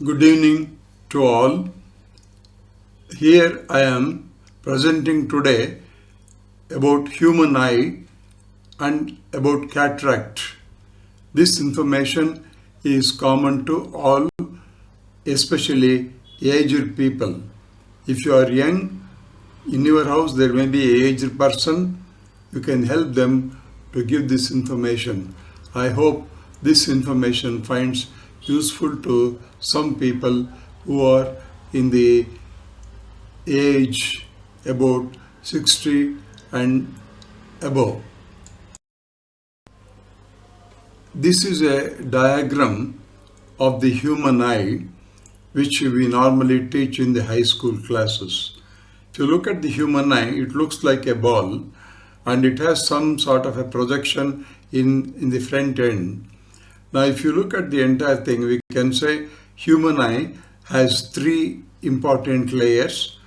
Good evening to all. Here I am presenting today about human eye and about cataract. This information is common to all, especially aged people. If you are young, in your house there may be an aged person, you can help them to give this information. I hope this information finds useful to some people who are in the age about 60 and above. This is a diagram of the human eye which we normally teach in the high school classes. If you look at the human eye, it looks like a ball and it has some sort of a projection in the front end. Now if you look at the entire thing, we can say human eye has three important layers.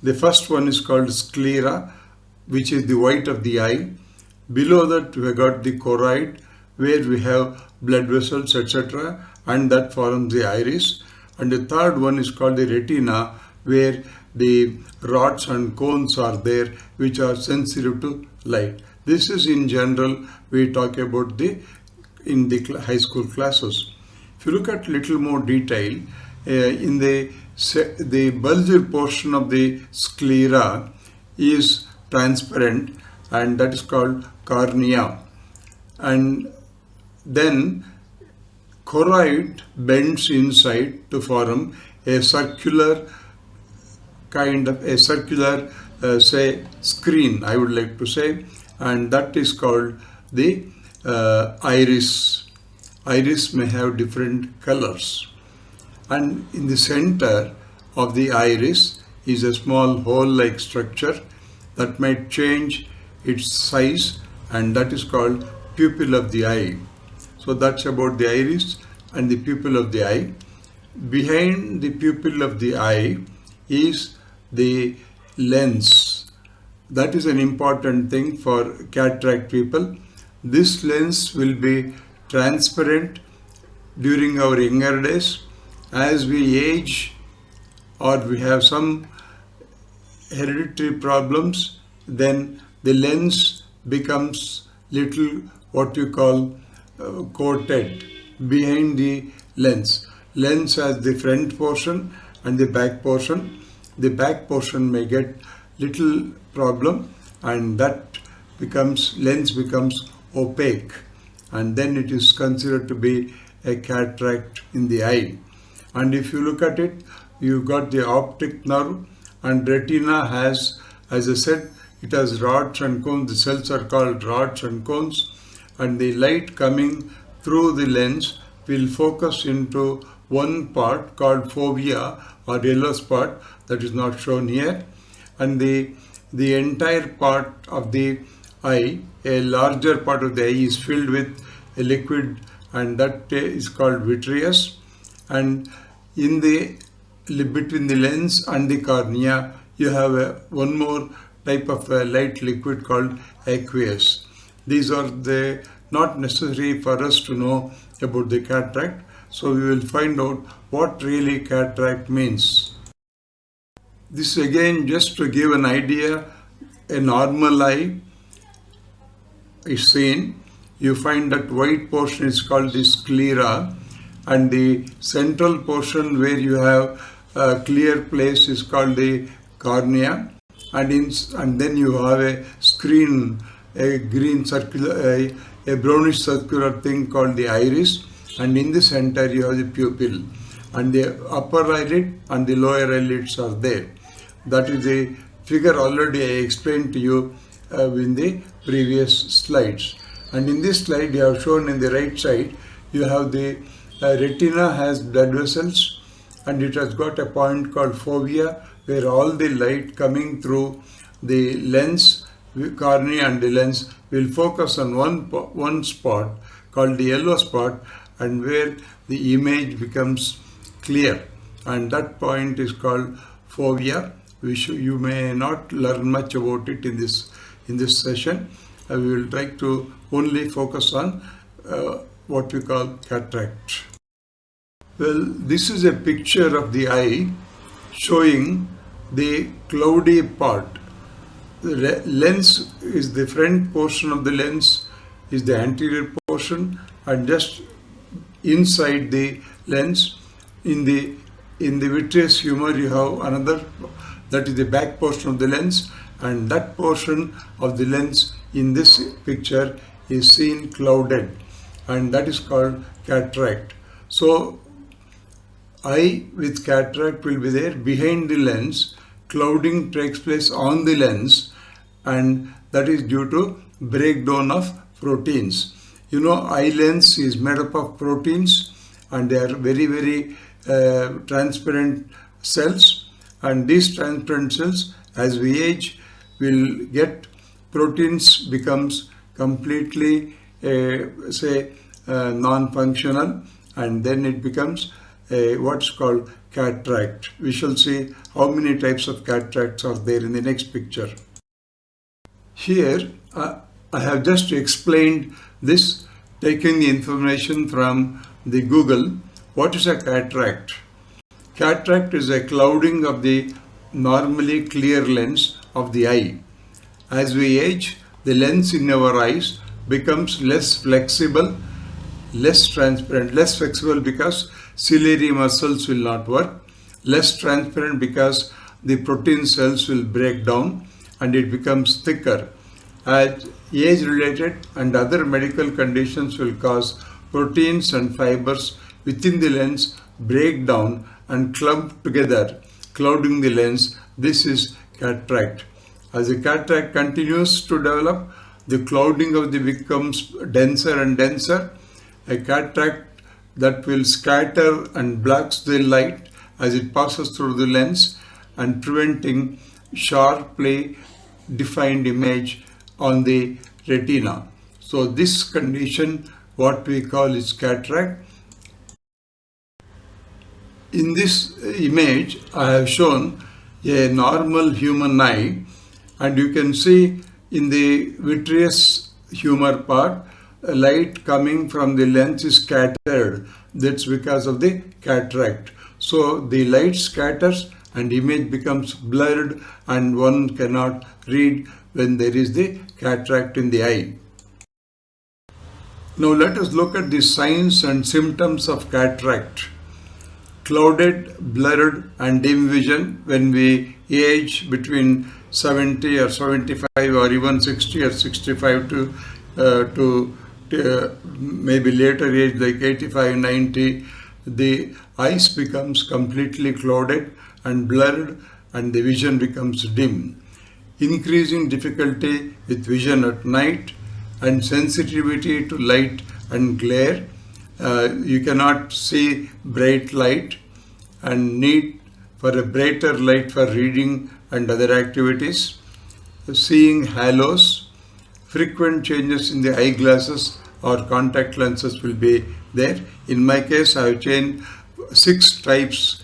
The first one is called sclera, which is the white of the eye. Below that we have got the choroid, where we have blood vessels, etc., and that forms the iris. And the third one is called the retina, where the rods and cones are there, which are sensitive to light. This is in general we talk about in the high school classes. If you look at little more detail, in the bulged portion of the sclera is transparent, and that is called cornea. And then choroid bends inside to form a circular say screen, I would like to say, and that is called the iris. Iris may have different colors, and in the center of the iris is a small hole-like structure that might change its size, and that is called pupil of the eye. So that's about the iris and the pupil of the eye. Behind the pupil of the eye is the lens. That is an important thing for cataract people. This lens will be transparent during our younger days. As we age or we have some hereditary problems, then the lens becomes little what you call coated behind the lens. Lens has the front portion and the back portion. The back portion may get little problem, and that lens becomes opaque, and then it is considered to be a cataract in the eye. And if you look at it, you got the optic nerve, and retina has, as I said, it has rods and cones. The cells are called rods and cones, and the light coming through the lens will focus into one part called fovea or yellow spot, that is not shown here, and the entire part of the eye, a larger part of the eye, is filled with a liquid, and that is called vitreous. And in between the lens and the cornea, you have one more type of light liquid called aqueous. These are not necessary for us to know about the cataract, so we will find out what really cataract means. This again just to give an idea. A normal eye is seen. You find that white portion is called the sclera, and the central portion where you have a clear place is called the cornea, and then you have a screen, a green circular, a brownish circular thing called the iris, and in the center you have the pupil, and the upper eyelid and the lower eyelids are there. That is the figure already I explained to you in the previous slides. And in this slide you have shown in the right side, you have the retina has blood vessels, and it has got a point called fovea, where all the light coming through the lens, cornea and the lens will focus on one spot called the yellow spot, and where the image becomes clear, and that point is called fovea. You may not learn much about it in this session. We will try to only focus on what we call cataract. Well, this is a picture of the eye showing the cloudy part. The lens is the front portion of the lens is the anterior portion, and just inside the lens in the vitreous humor you have another, that is the back portion of the lens, and that portion of the lens in this picture is seen clouded, and that is called cataract. So eye with cataract will be there behind the lens. Clouding takes place on the lens, and that is due to breakdown of proteins. You know, eye lens is made up of proteins, and they are very transparent cells, and these transparent cells, as we age, will get proteins becomes completely non-functional, and then it becomes what's called cataract. We shall see how many types of cataracts are there in the next picture. Here I have just explained this, taking the information from the Google. What is a cataract? Cataract is a clouding of the normally clear lens of the eye. As we age, the lens in our eyes becomes less flexible, less transparent. Less flexible because ciliary muscles will not work, less transparent because the protein cells will break down and it becomes thicker. As age-related and other medical conditions will cause proteins and fibers within the lens break down and clump together, clouding the lens. This is cataract. As the cataract continues to develop, the clouding of the becomes denser and denser. A cataract that will scatter and blocks the light as it passes through the lens and preventing sharply defined image on the retina. So this condition, what we call is cataract. In this image, I have shown a normal human eye, and you can see in the vitreous humor part, light coming from the lens is scattered. That's because of the cataract. So the light scatters and image becomes blurred, and one cannot read when there is the cataract in the eye. Now let us look at the signs and symptoms of cataract. Clouded, blurred and dim vision when we age between 70 or 75 or even 60 or 65 to maybe later age like 85, 90, the eyes becomes completely clouded and blurred and the vision becomes dim. Increasing difficulty with vision at night and sensitivity to light and glare. You cannot see bright light and need for a brighter light for reading and other activities. Seeing halos, frequent changes in the eyeglasses or contact lenses will be there. In my case, I have changed six types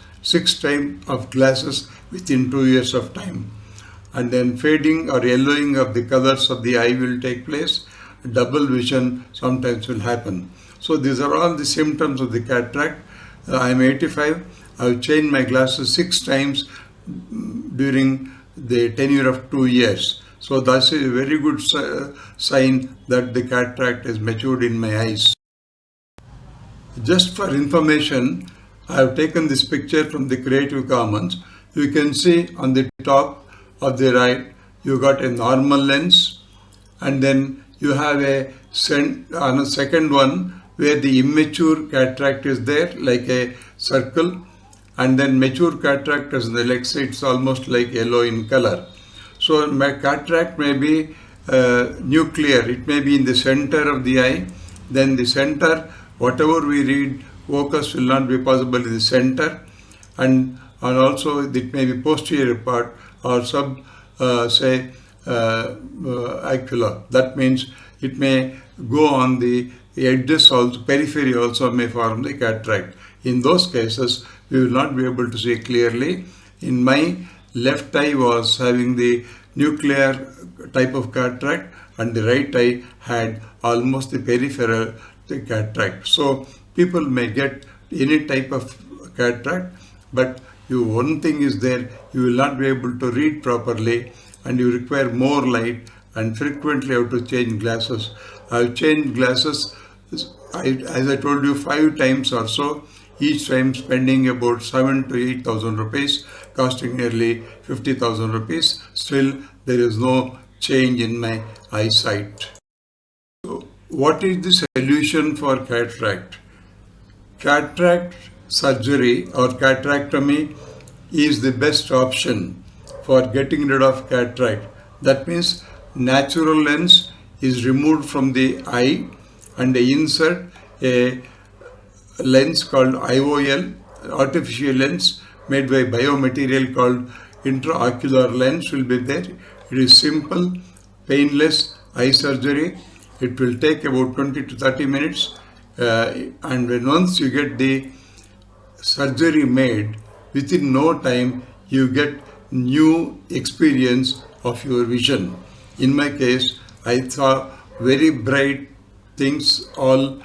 of glasses within 2 years of time. And then fading or yellowing of the colors of the eye will take place. Double vision sometimes will happen. So these are all the symptoms of the cataract. I am 85. I have changed my glasses 6 times during the tenure of 2 years. So that's a very good sign that the cataract is matured in my eyes. Just for information, I have taken this picture from the Creative Commons. You can see on the top of the right, you got a normal lens, and then you have a second one where the immature cataract is there, like a circle, and then mature cataract is on the left side, it's almost like yellow in color. So my cataract may be nuclear, it may be in the center of the eye. Then the center, whatever we read, focus will not be possible in the center, and also it may be posterior part or aquila. That means it may go on the edges also, periphery also may form the cataract. In those cases, we will not be able to see clearly. In my left eye was having the nuclear type of cataract, and the right eye had almost the peripheral cataract. So people may get any type of cataract, but one thing is there, you will not be able to read properly and you require more light and frequently have to change glasses. I've changed glasses, as I told you, 5 times or so, each time spending about 7 to 8,000 rupees, costing nearly 50,000 rupees. Still, there is no change in my eyesight. So, what is the solution for cataract? Cataract surgery or cataractomy is the best option for getting rid of cataract. That means natural lens is removed from the eye and they insert a lens called IOL, artificial lens made by biomaterial called intraocular lens will be there. It is simple, painless eye surgery. It will take about 20 to 30 minutes and when once you get the surgery made, within no time you get new experience of your vision. In my case, I saw very bright things, all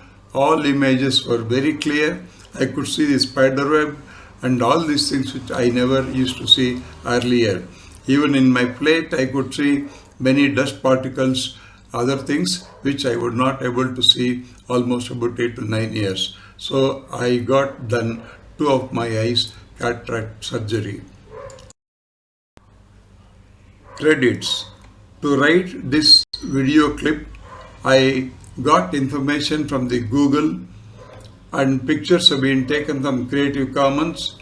images were very clear. I could see the spider web and all these things which I never used to see earlier. Even in my plate I could see many dust particles, other things which I was not able to see almost about 8 to 9 years. So I got done 2 of my eyes cataract surgery. Credits. To write this video clip, I got information from the Google and pictures have been taken from Creative Commons.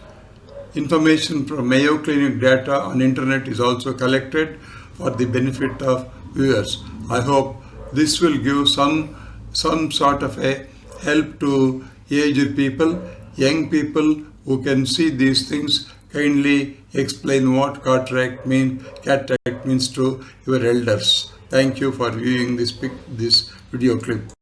Information from Mayo Clinic data on internet is also collected for the benefit of viewers. I hope this will give some sort of a help to aged people, young people who can see these things. Kindly explain what cataract means to your elders. Thank you for viewing this video clip.